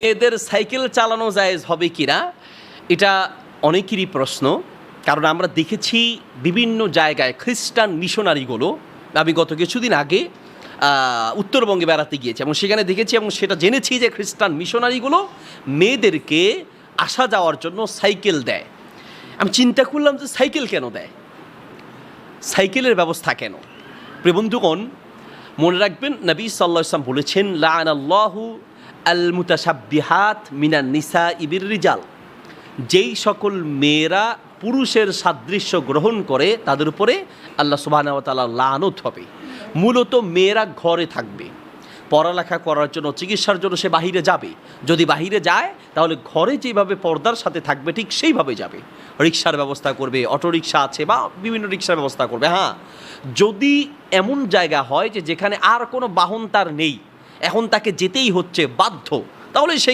এদের সাইকেল চালানো জায়েজ হবে কিনা এটা অনেকেরই প্রশ্ন। কারণ আমরা দেখেছি বিভিন্ন জায়গায় খ্রিস্টান মিশনারিগুলো, আমি গত কিছুদিন আগে উত্তরবঙ্গে বেড়াতে গিয়েছি এবং সেখানে দেখেছি এবং সেটা জেনেছি যে খ্রিস্টান মিশনারিগুলো মেয়েদেরকে আসা যাওয়ার জন্য সাইকেল দেয়। আমি চিন্তা করলাম যে সাইকেল কেন দেয়, সাইকেলের ব্যবস্থা কেন? প্রিয় বন্ধুগণ, মনে রাখবেন নবী সাল্লাল্লাহু আলাইহি ওয়াসাল্লাম বলেছেন, লাআনাল্লাহু আল মুতাশাব্বিহাত মিনান নিসা ইবির রিজাল, যেই সকল মেয়েরা পুরুষের সাদৃশ্য গ্রহণ করে তাদের উপরে আল্লাহ সুবহানাহু ওয়া তাআলা লানত হবে। মূলত মেয়েরা ঘরে থাকবে, পড়ালেখা করার জন্য, চিকিৎসার জন্য সে বাহিরে যাবে। যদি বাহিরে যায় তাহলে ঘরে যেভাবে পর্দার সাথে থাকবে ঠিক সেইভাবে যাবে। রিক্সার ব্যবস্থা করবে, অটো রিক্সা আছে বা বিভিন্ন রিক্সার ব্যবস্থা করবে। হ্যাঁ, যদি এমন জায়গা হয় যে যেখানে আর কোনো বাহন তার নেই, এখন তাকে যেতেই হচ্ছে বাধ্য, তাহলে সে